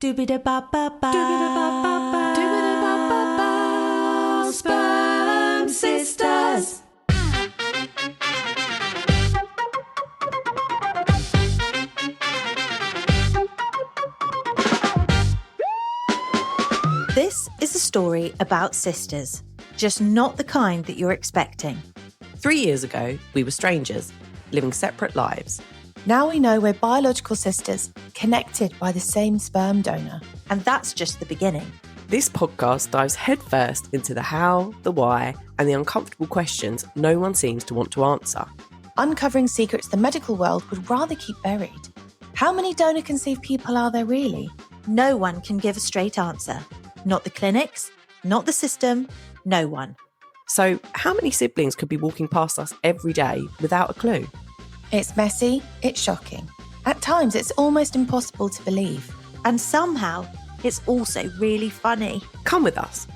Doobie-da-ba-ba-ba. Doobie-da-ba-ba-ba. Doobie-da-ba-ba-ba. Sperm Sisters. This is a story about sisters, just not the kind that you're expecting. 3 years ago, we were strangers, living separate lives. Now we know we're biological sisters, connected by the same sperm donor. And that's just the beginning. This podcast dives headfirst into the how, the why, and the uncomfortable questions no one seems to want to answer. Uncovering secrets the medical world would rather keep buried. How many donor-conceived people are there really? No one can give a straight answer. Not the clinics, not the system, no one. So, how many siblings could be walking past us every day without a clue? It's messy, it's shocking. At times, it's almost impossible to believe. And somehow, it's also really funny. Come with us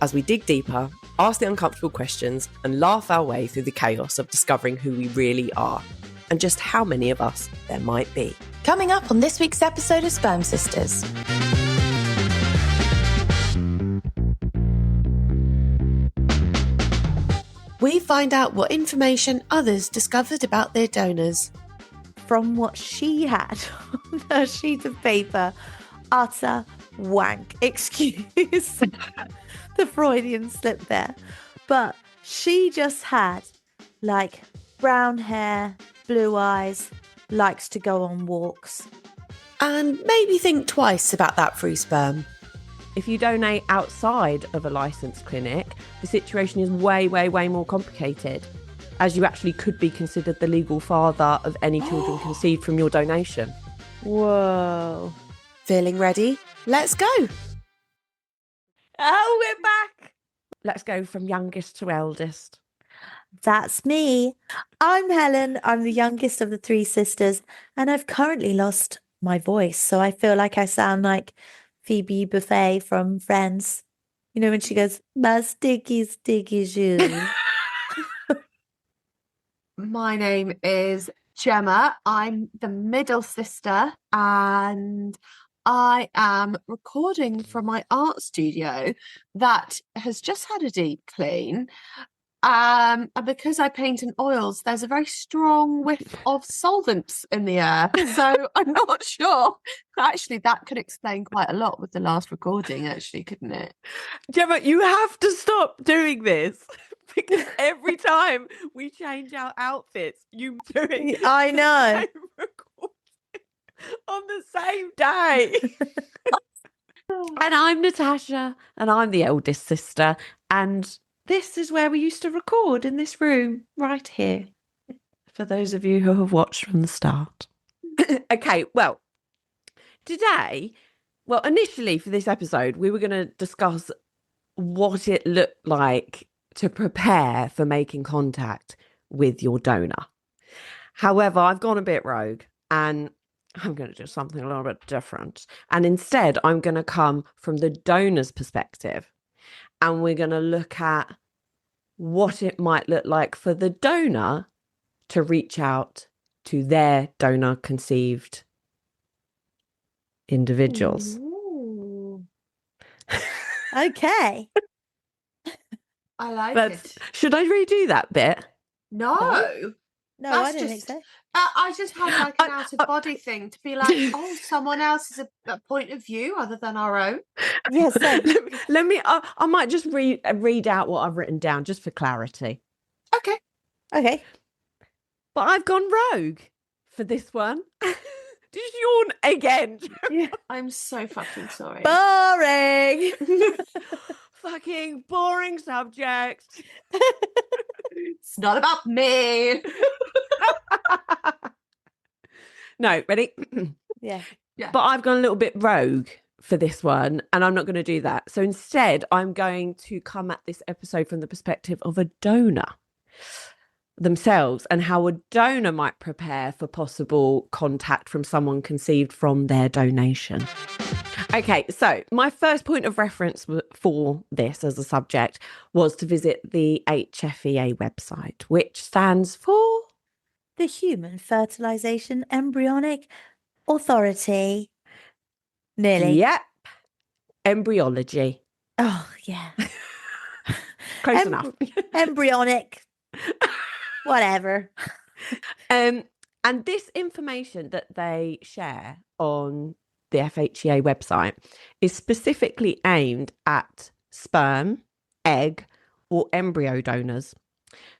as we dig deeper, ask the uncomfortable questions, and laugh our way through the chaos of discovering who we really are and just how many of us there might be. Coming up on this week's episode of Sperm Sisters. We find out what information others discovered about their donors. From what she had on her sheet of paper, utter wank. Excuse the Freudian slip there. But she just had like brown hair, blue eyes, likes to go on walks. And maybe think twice about that free sperm. If you donate outside of a licensed clinic, the situation is way, way, way more complicated, as you actually could be considered the legal father of any children conceived from your donation. Whoa. Feeling ready? Let's go. Oh, we're back. Let's go from youngest to eldest. That's me. I'm Helen. I'm the youngest of the three sisters, and I've currently lost my voice. So I feel like I sound like Phoebe Buffay from Friends. You know, when she goes, my sticky shoes. My name is Gemma. I'm the middle sister, and I am recording from my art studio that has just had a deep clean. And because I paint in oils, there's a very strong whiff of solvents in the air. So I'm not sure. Actually, that could explain quite a lot with the last recording, actually, couldn't it? Gemma, you have to stop doing this. Because every time we change our outfits, you do it. I know. On the same day. And I'm Natasha, and I'm the eldest sister. And this is where we used to record, in this room, right here. For those of you who have watched from the start. Okay, well, today, initially for this episode, we were going to discuss what it looked like to prepare for making contact with your donor. However, I've gone a bit rogue and I'm going to do something a little bit different. And instead, I'm going to come from the donor's perspective. And we're going to look at what it might look like for the donor to reach out to their donor-conceived individuals. Okay. I like it. Should I redo that bit? No. No, That's I didn't just- think so. I just had like an out-of-body thing to be like, oh, someone else is a point of view other than our own. Yes. Let me. I might just read out what I've written down just for clarity. Okay. But I've gone rogue for this one. Just yawn again. Yeah. I'm so fucking sorry. Boring. Fucking boring subject. It's not about me. No, ready? Yeah. But I've gone a little bit rogue for this one, and I'm not going to do that. So instead, I'm going to come at this episode from the perspective of a donor themselves and how a donor might prepare for possible contact from someone conceived from their donation. Okay, so my first point of reference for this as a subject was to visit the HFEA website, which stands for The Human Fertilization Embryonic Authority. Nearly. Yep. Embryology. Oh, yeah. Close enough. Embryonic. Whatever. And this information that they share on the FHEA website is specifically aimed at sperm, egg, or embryo donors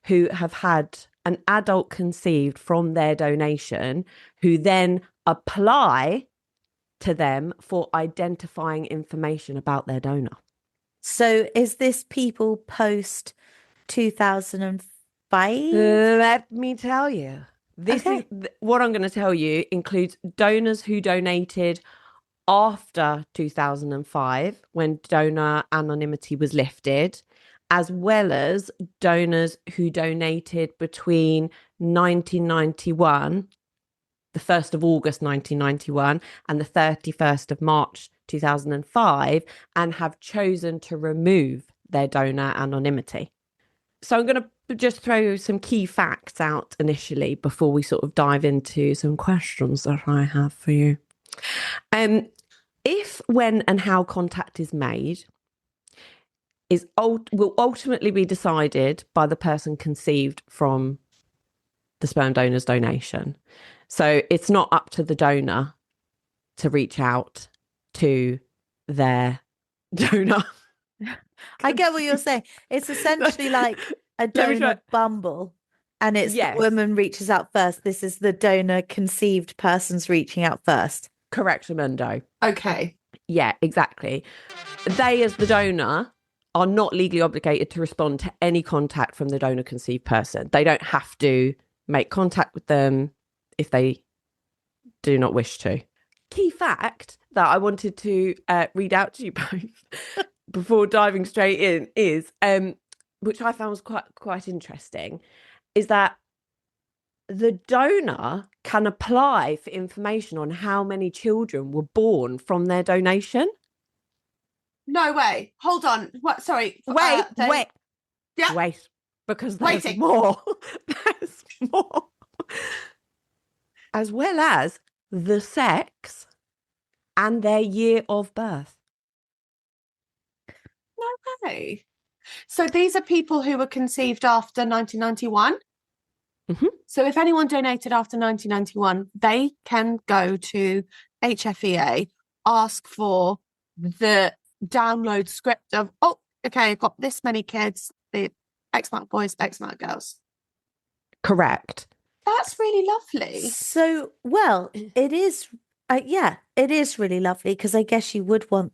who have had an adult conceived from their donation, who then apply to them for identifying information about their donor. So is this people post 2005? Let me tell you. This Okay. is what I'm going to tell you includes donors who donated after 2005 when donor anonymity was lifted, as well as donors who donated between 1991, the 1st of August 1991 and the 31st of March 2005, and have chosen to remove their donor anonymity. So I'm going to just throw some key facts out initially before we sort of dive into some questions that I have for you. If, when and how contact is made will ultimately be decided by the person conceived from the sperm donor's donation. So it's not up to the donor to reach out to their donor. I get what you're saying. It's essentially like a donor bumble, and it's the woman reaches out first. This is the donor conceived person's reaching out first. Correct, Amundo. Okay. Yeah, exactly. They, as the donor, are not legally obligated to respond to any contact from the donor conceived person. They don't have to make contact with them if they do not wish to. Key fact that I wanted to read out to you both before diving straight in is, which I found was quite interesting, is that the donor can apply for information on how many children were born from their donation. No way. Hold on. What? Sorry. Wait. Yeah. Wait, because there's more. There's more. As well as the sex and their year of birth. No way. So these are people who were conceived after 1991. Mm-hmm. So if anyone donated after 1991, they can go to HFEA, ask for the download script of, oh, okay, I've got this many kids, the X amount of boys, X amount of girls. Correct. That's really lovely. So, well, it is, it is really lovely, because I guess you would want,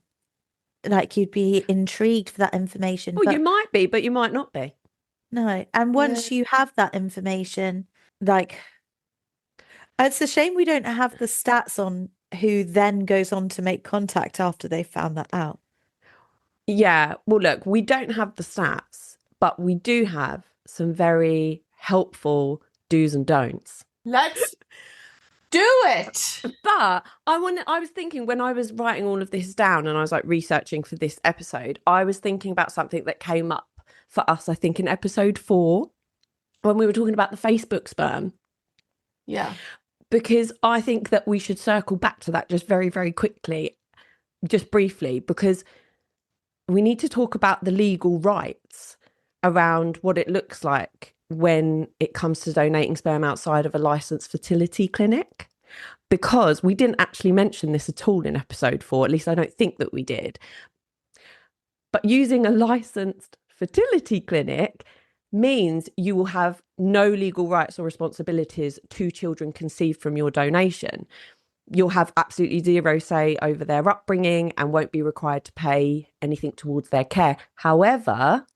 like, you'd be intrigued for that information. Well, you might be, but you might not be. No. And once you have that information, like, it's a shame we don't have the stats on who then goes on to make contact after they found that out. Yeah. Well, look, we don't have the stats, but we do have some very helpful do's and don'ts. Let's do it. But I was thinking, when I was writing all of this down and I was like researching for this episode, I was thinking about something that came up for us, I think, in episode 4, when we were talking about the Facebook sperm. Yeah. Because I think that we should circle back to that just very, very quickly, just briefly, because we need to talk about the legal rights around what it looks like when it comes to donating sperm outside of a licensed fertility clinic. Because we didn't actually mention this at all in episode 4, at least I don't think that we did. But using a licensed fertility clinic means you will have no legal rights or responsibilities to children conceived from your donation. You'll have absolutely zero say over their upbringing and won't be required to pay anything towards their care. However,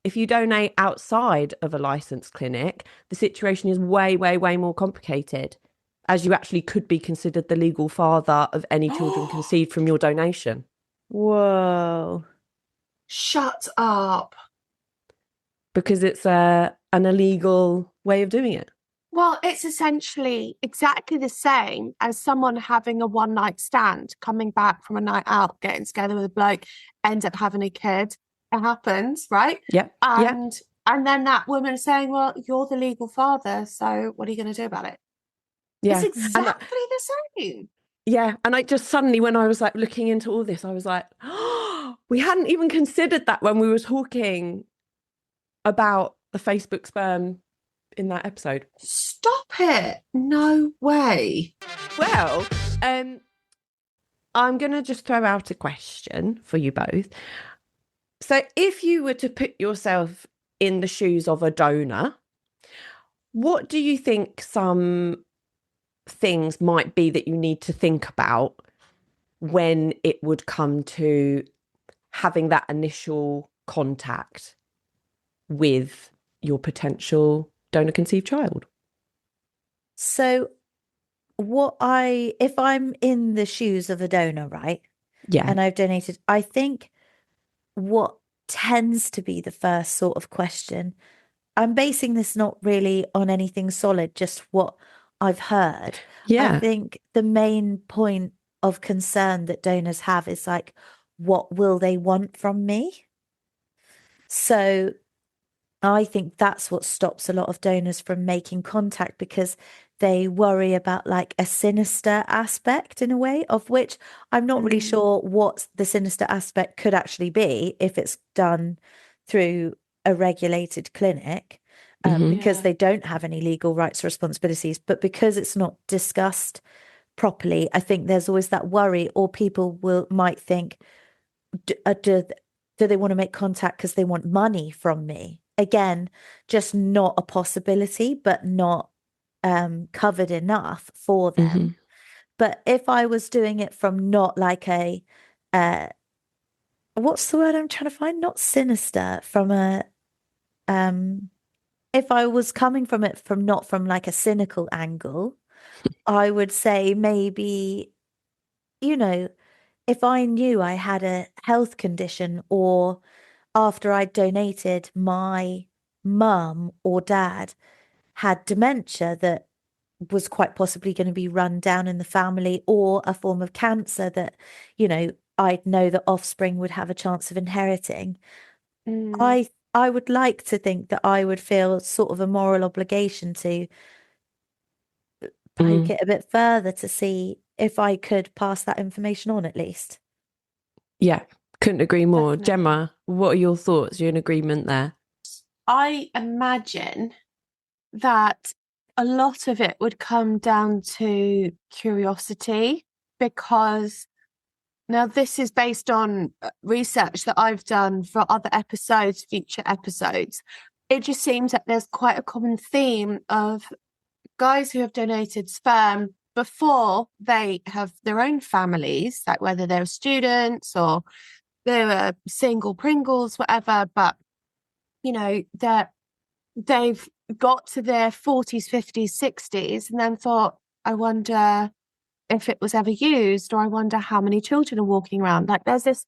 if you donate outside of a licensed clinic, the situation is way, way, way more complicated, as you actually could be considered the legal father of any children conceived from your donation. Whoa. Shut up. Because it's an illegal way of doing it. Well, it's essentially exactly the same as someone having a one-night stand, coming back from a night out, getting together with a bloke, end up having a kid. It happens, right? Yep. And then that woman saying, well, you're the legal father, so what are you going to do about it? Yeah. It's exactly the same. Yeah. And I just suddenly, when I was like looking into all this, I was like, oh, we hadn't even considered that when we were talking about the Facebook sperm in that episode. Stop it. No way. Well, I'm going to just throw out a question for you both. So if you were to put yourself in the shoes of a donor, what do you think some things might be that you need to think about when it would come to having that initial contact with your potential donor conceived child? So if I'm in the shoes of a donor, right? Yeah. And I've donated, I think what tends to be the first sort of question, I'm basing this not really on anything solid, just what I've heard. Yeah. I think the main point of concern that donors have is like, what will they want from me? So I think that's what stops a lot of donors from making contact, because they worry about like a sinister aspect in a way, of which I'm not really sure what the sinister aspect could actually be if it's done through a regulated clinic, because they don't have any legal rights or responsibilities. But because it's not discussed properly, I think there's always that worry, or people might think, do they want to make contact because they want money from me? Again, just not a possibility, but not covered enough for them. But if I was doing it from not like a what's the word I'm trying to find? Not sinister, from a if I was coming from it from not from like a cynical angle, I would say maybe, if I knew I had a health condition, or after I donated, my mum or dad had dementia that was quite possibly going to be run down in the family, or a form of cancer that, I'd know the offspring would have a chance of inheriting. I would like to think that I would feel sort of a moral obligation to poke it a bit further to see if I could pass that information on at least. Yeah, couldn't agree more. Definitely. Gemma, what are your thoughts? You're in agreement there? I imagine that a lot of it would come down to curiosity, because now this is based on research that I've done for other episodes, future episodes. It just seems that there's quite a common theme of guys who have donated sperm before they have their own families, like whether they're students or they're single Pringles, whatever, but that they've got to their 40s, 50s, 60s and then thought, I wonder if it was ever used, or I wonder how many children are walking around. Like there's this,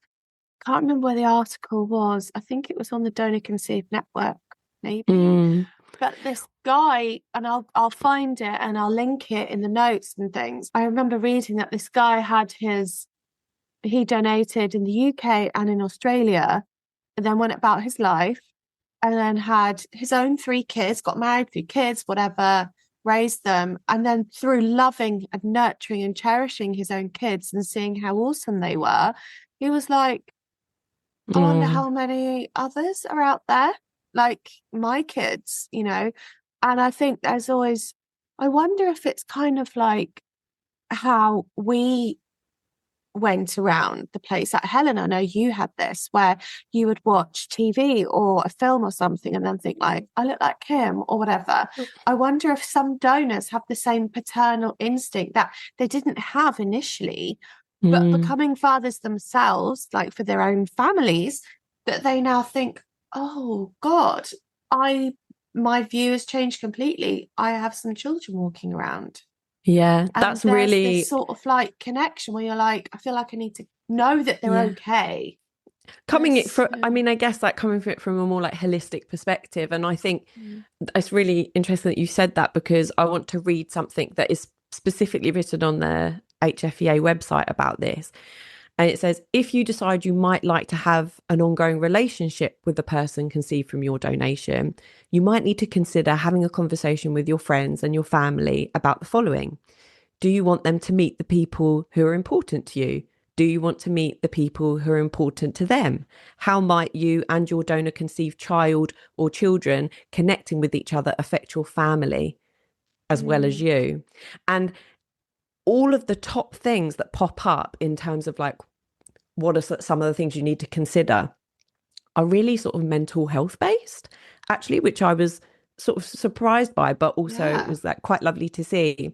can't remember where the article was. I think it was on the Donor Conceived Network, maybe. But this guy, and I'll find it and I'll link it in the notes and things. I remember reading that this guy he donated in the UK and in Australia, and then went about his life, and then had his own 3 kids, got married, 3 kids, whatever, raised them. And then through loving and nurturing and cherishing his own kids and seeing how awesome they were, he was like, I wonder how many others are out there, like my kids, And I think there's always, I wonder if it's kind of like how we went around the place. Like Helen, I know you had this, where you would watch TV or a film or something and then think like, I look like him or whatever. I wonder if some donors have the same paternal instinct that they didn't have initially, but becoming fathers themselves, like for their own families, that they now think, oh God, my view has changed completely. I have some children walking around. Yeah, And that's there's really this sort of like connection where you're like, I feel like I need to know that they're okay. I guess like coming from it from a more like holistic perspective. And I think it's really interesting that you said that, because I want to read something that is specifically written on the HFEA website about this. And it says, if you decide you might like to have an ongoing relationship with the person conceived from your donation, you might need to consider having a conversation with your friends and your family about the following. Do you want them to meet the people who are important to you? Do you want to meet the people who are important to them? How might you and your donor conceived child or children connecting with each other affect your family as well as you? And all of the top things that pop up in terms of like, what are some of the things you need to consider are really sort of mental health based, actually, which I was sort of surprised by, but also it was like quite lovely to see.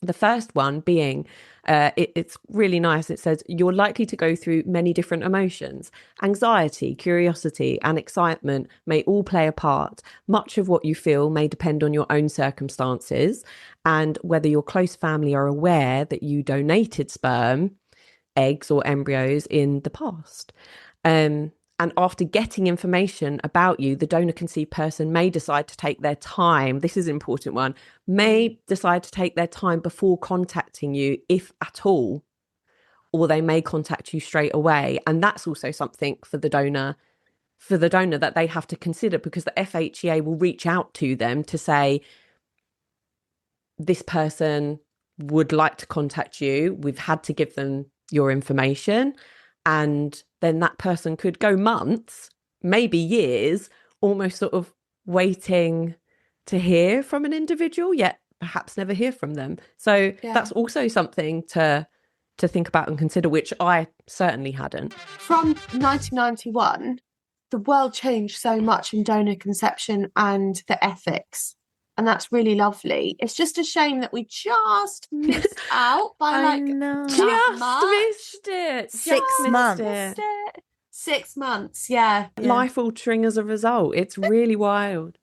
The first one being, it's really nice. It says, you're likely to go through many different emotions. Anxiety, curiosity, and excitement may all play a part. Much of what you feel may depend on your own circumstances and whether your close family are aware that you donated sperm, eggs, or embryos in the past. And after getting information about you, the donor conceived person may decide to take their time. This is an important one. May decide to take their time before contacting you, if at all, or they may contact you straight away. And that's also something for the donor that they have to consider, because the FHEA will reach out to them to say, this person would like to contact you. We've had to give them your information. And then that person could go months, maybe years, almost sort of waiting to hear from an individual, yet perhaps never hear from them. So that's also something to think about and consider, which I certainly hadn't. From 1991, the world changed so much in donor conception and the ethics. And that's really lovely. It's just a shame that we just missed out by missed it. 6 months. Missed it. 6 months, yeah. Life altering as a result. It's really wild.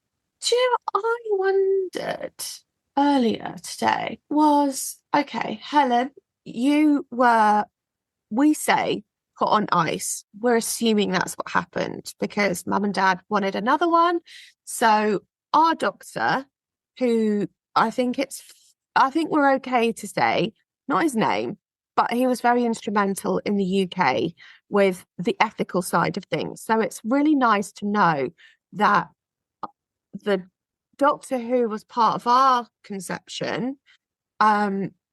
Do you know, I wondered earlier today was, okay, Helen, you were, we say, put on ice. We're assuming that's what happened because mum and dad wanted another one. So our doctor, who I think we're okay to say, not his name, but he was very instrumental in the UK with the ethical side of things. So it's really nice to know that the doctor who was part of our conception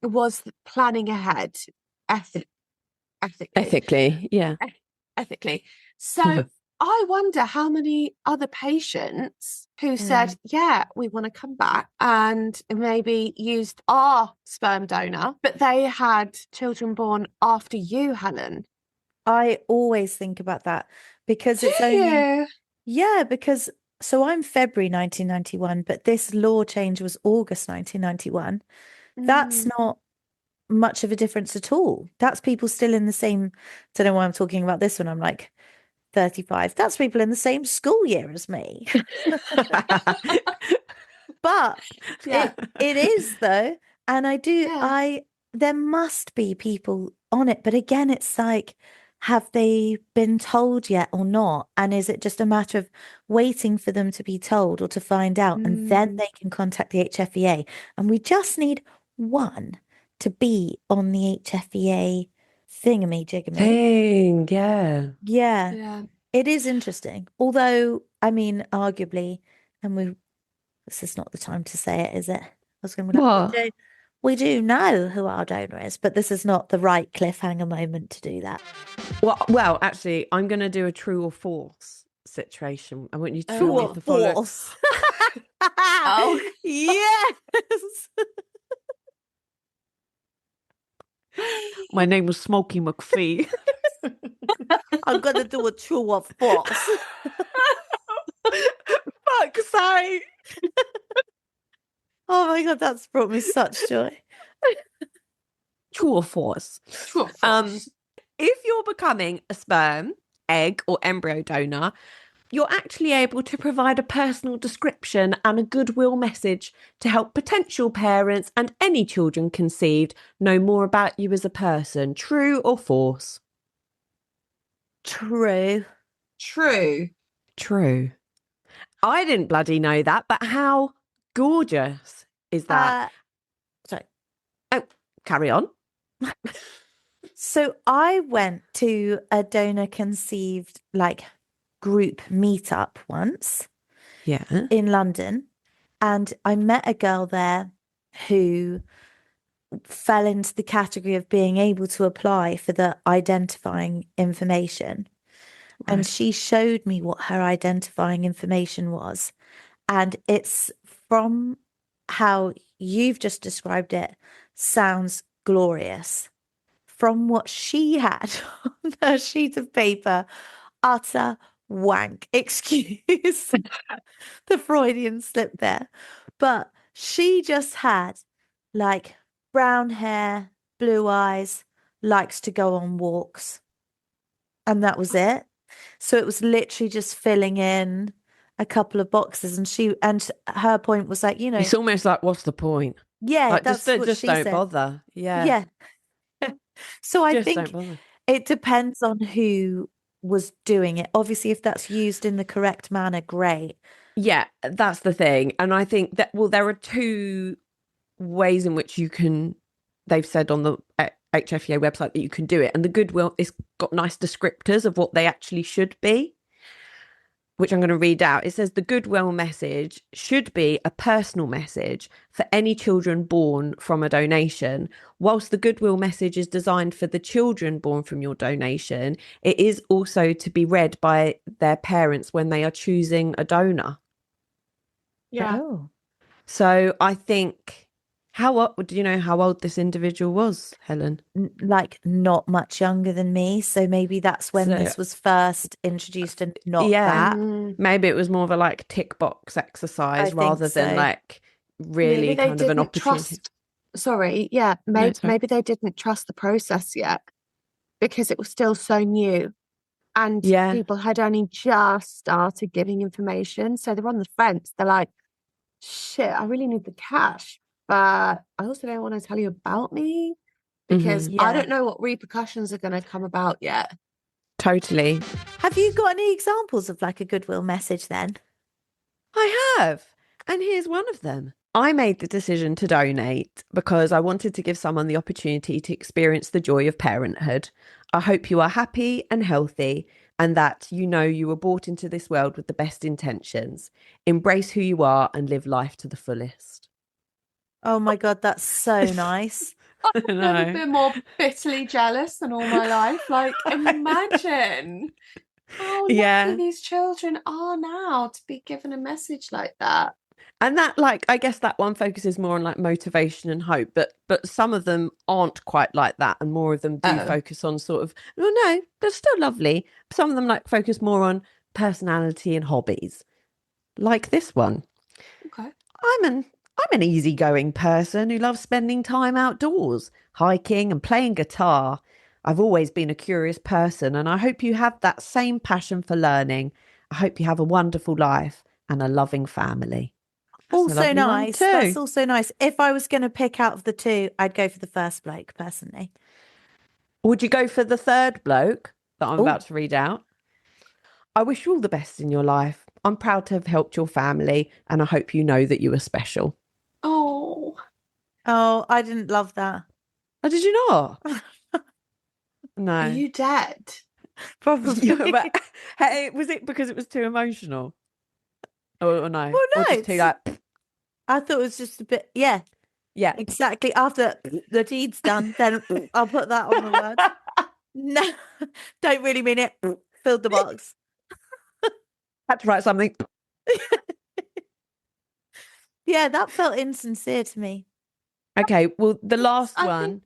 was planning ahead ethically. Ethically. So I wonder how many other patients who said, we want to come back, and maybe used our sperm donor, but they had children born after you, Helen. I always think about that because it's because so I'm February 1991, but this law change was August 1991. That's not much of a difference at all. That's people still in the same, don't know why I'm talking about this when I'm like 35. That's people in the same school year as me. But it is though. And there must be people on it. But again, it's like, have they been told yet or not? And is it just a matter of waiting for them to be told or to find out? And then they can contact the HFEA. And we just need one to be on the HFEA thing. Yeah. It is interesting. Although, I mean, arguably, this is not the time to say it, is it? I was going to we do know who our donor is, but this is not the right cliffhanger moment to do that. Well, actually, I'm going to do a true or false situation. I want you to True tell me or if the following. false? Oh, yes. My name was Smokey McPhee. I'm going to do a true or false. Fuck's sake. Oh my God, that's brought me such joy. True or false? True or false? If you're becoming a sperm, egg, or embryo donor, you're actually able to provide a personal description and a goodwill message to help potential parents and any children conceived know more about you as a person. True or false? True. I didn't bloody know that, but how gorgeous is that? Sorry. Oh, carry on. So I went to a donor conceived group meetup once in London, and I met a girl there who fell into the category of being able to apply for the identifying information. And Right. she showed me what her identifying information was. And it's, from how you've just described it, sounds glorious. From what she had on her sheet of paper, utter wank. Excuse the Freudian slip there. But she just had like brown hair, blue eyes, likes to go on walks. And that was it. So it was literally just filling in a couple of boxes. And her point was like, It's almost like, what's the point? yeah, Like, that's what just she don't said. bother. Yeah. Yeah. So I Just think don't bother. it depends on who was doing it. Obviously, if that's used in the correct manner, great. Yeah, that's the thing. And I think that, well, there are two ways in which they've said on the HFEA website that you can do it. And the Goodwill, it's got nice descriptors of what they actually should be, which I'm going to read out. It says the Goodwill message should be a personal message for any children born from a donation. Whilst the Goodwill message is designed for the children born from your donation, it is also to be read by their parents when they are choosing a donor. Yeah. Oh. So I think, do you know how old this individual was, Helen? Like not much younger than me. So maybe that's when So- this was first introduced and not Yeah. that. Maybe it was more of a like tick box exercise think rather than so. like really Maybe they kind of an didn't opportunity. Sorry, No, it's fine. maybe they didn't trust the process yet because it was still so new and Yeah. people had only just started giving information. So they're on the fence. They're like, shit, I really need the cash, but I also don't want to tell you about me because Mhm. I Yeah. don't know what repercussions are going to come about yet. Totally. Have you got any examples of like a goodwill message then? I have. And here's one of them. I made the decision to donate because I wanted to give someone the opportunity to experience the joy of parenthood. I hope you are happy and healthy and that you know you were brought into this world with the best intentions. Embrace who you are and live life to the fullest. Oh my God, that's so nice. I've never been more bitterly jealous than all my life. Like, imagine how lucky Yeah. these children are now to be given a message like that. And that, like, I guess that one focuses more on like motivation and hope, but some of them aren't quite like that, and more of them do focus on sort of, no, they're still lovely. Some of them like focus more on personality and hobbies, like this one. Okay. I'm an easygoing person who loves spending time outdoors, hiking and playing guitar. I've always been a curious person, and I hope you have that same passion for learning. I hope you have a wonderful life and a loving family. That's a Also lovely one nice. too. That's also nice. If I was going to pick out of the two, I'd go for the first bloke personally. Would you go for the third bloke that I'm Ooh. about to read out? I wish you all the best in your life. I'm proud to have helped your family, and I hope you know that you are special. Oh, Oh, I didn't love that. Oh, did you not? No. are you dead? Probably. Yeah, but, hey, was it because it was too emotional? Or no? Well, no, Or just too it's- like, I thought it was just a bit, yeah, yeah. exactly. After the deed's done, then I'll put that on the word. No, don't really mean it. Filled the box. Had to write something. Yeah, that felt insincere to me. Okay, well, the last I one. think-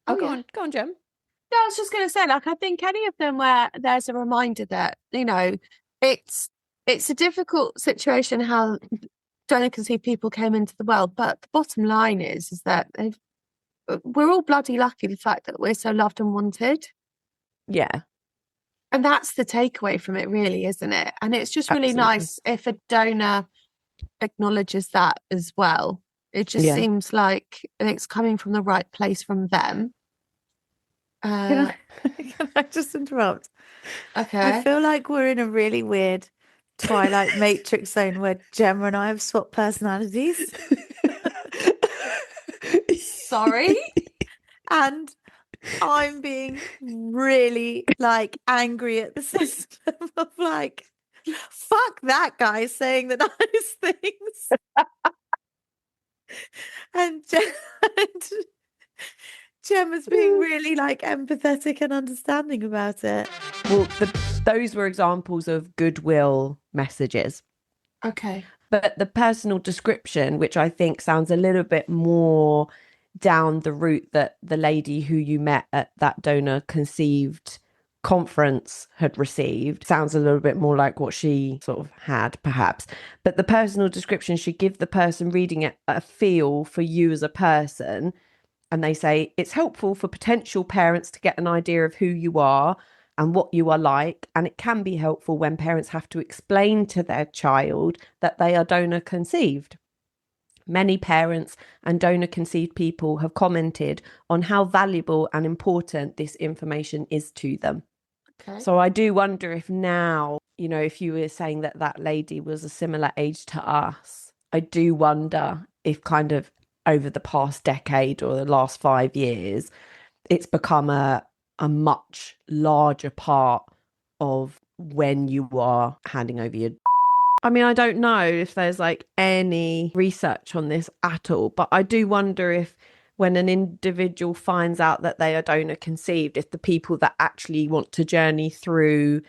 Oh, oh, go yeah. on, go on, Jem. No, I was just going to say, like, I think any of them where there's a reminder that, you know, it's a difficult situation how donor conceived people came into the world, but the bottom line is that we're all bloody lucky the fact that we're so loved and wanted. Yeah. And that's the takeaway from it, really, isn't it? And it's just really Absolutely. nice if a donor acknowledges that as well. It just Yeah. seems like it's coming from the right place from them. Can I just interrupt? Okay. I feel like we're in a really weird Twilight Matrix zone where Gemma and I have swapped personalities. Sorry. And I'm being really like angry at the system of like, fuck that guy saying the nice things. and Gemma's being really like empathetic and understanding about it. Well, those were examples of goodwill messages. Okay. But the personal description, which I think sounds a little bit more down the route that the lady who you met at that donor conceived conference had received, sounds a little bit more like what she sort of had, perhaps. But the personal description should give the person reading it a feel for you as a person. And they say it's helpful for potential parents to get an idea of who you are and what you are like. And it can be helpful when parents have to explain to their child that they are donor conceived. Many parents and donor conceived people have commented on how valuable and important this information is to them. Okay. So I do wonder if now, you know, if you were saying that that lady was a similar age to us, I do wonder if kind of over the past decade or the last 5 years, it's become a much larger part of when you are handing over your... I mean, I don't know if there's like any research on this at all, but I do wonder if when an individual finds out that they are donor conceived, if the people that actually want to journey through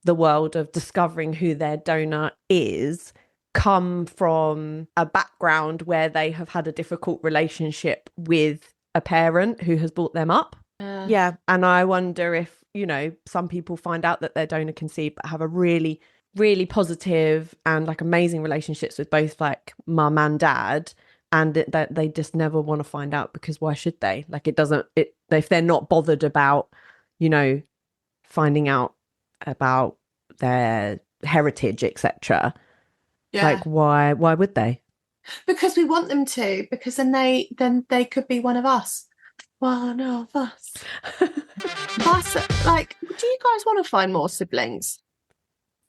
the world of discovering who their donor is come from a background where they have had a difficult relationship with a parent who has brought them up. Yeah. And I wonder if, you know, some people find out that they're donor conceived but have a really, really positive and like amazing relationships with both like mum and dad, and that they just never want to find out because why should they? Like if they're not bothered about, you know, finding out about their heritage, etc. Yeah. Like why would they? Because we want them to, because then they could be one of us. One of us. Plus, like, do you guys want to find more siblings?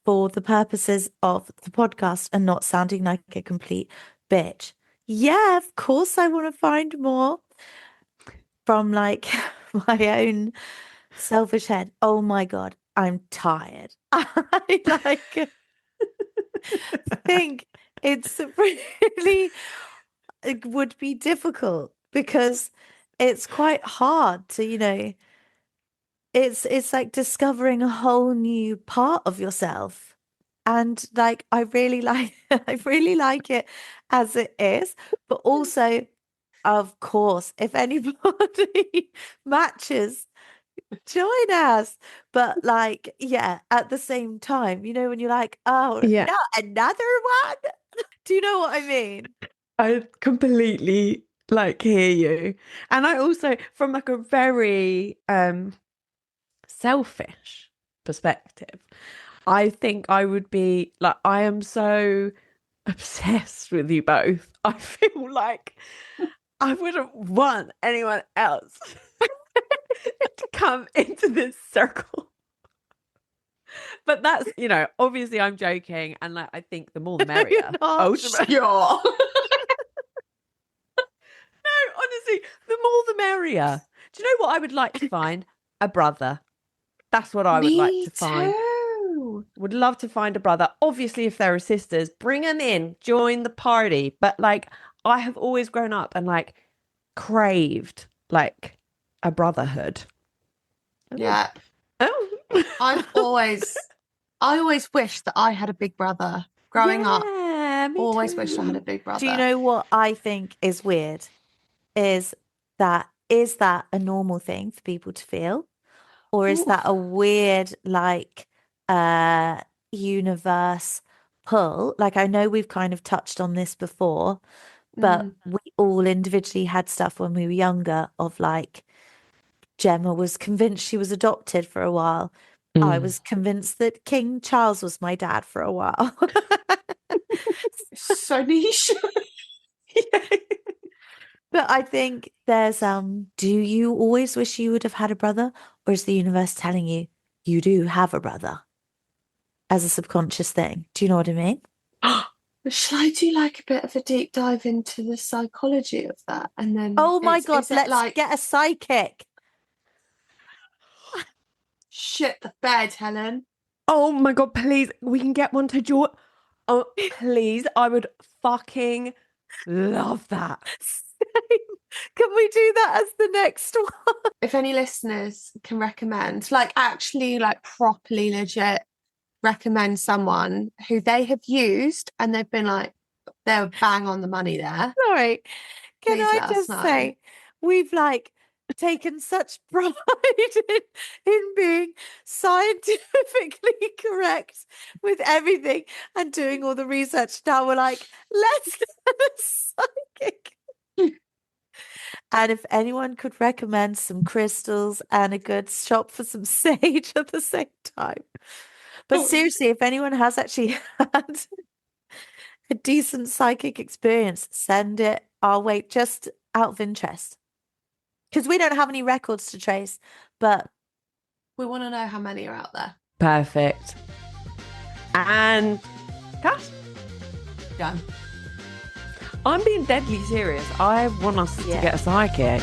For the purposes of the podcast and not sounding like a complete bitch. Yeah, of course I want to find more from like my own selfish head. Oh my God, I'm tired. I like think it's really, it would be difficult because it's quite hard to, you know, it's like discovering a whole new part of yourself. And like I really like it as it is, but also of course if anybody matches, join us. But like, yeah, at the same time, you know, when you're like, oh Yeah. no, another one. Do you know what I mean? I completely like hear you. And I also, from like a very selfish perspective, I think I would be like, I am so obsessed with you both. I feel like I wouldn't want anyone else to come into this circle. But that's, you know, obviously I'm joking, and like I think the more the merrier. You're not. Ultimately. Sure. No, honestly, the more the merrier. Do you know what I would like to find? A brother. That's what I would like to find. Too. Would love to find a brother. Obviously, if there are sisters, bring them in, join the party. But like, I have always grown up and like craved like a brotherhood. Yeah. Oh. I always wished that I had a big brother growing up. Me Always too. wished I had a big brother. Do you know what I think is weird? Is that a normal thing for people to feel? Or is that a weird like universe pull? Like I know we've kind of touched on this before, but we all individually had stuff when we were younger of like Gemma was convinced she was adopted for a while. I was convinced that King Charles was my dad for a while. So niche. But I think there's do you always wish you would have had a brother, or is the universe telling you you do have a brother as a subconscious thing? Do you know what I mean? Shall I do like a bit of a deep dive into the psychology of that? And then Oh my is God, it let's like get a psychic. shit the bed, Helen? Oh my God, please, we can get one to join. Oh, please, I would fucking love that. Can we do that as the next one? If any listeners can recommend, like actually like properly legit recommend someone who they have used and they've been like, they're bang on the money there. Sorry. Can Please I let us just know. say, we've like taken such pride in being scientifically correct with everything and doing all the research. Now we're like, let's get a psychic. And if anyone could recommend some crystals and a good shop for some sage at the same time. But seriously, if anyone has actually had a decent psychic experience, send it our way just out of interest. Because we don't have any records to trace, but We want to know how many are out there. Perfect. And cut. Done. I'm being deadly serious. I want us to get a psychic.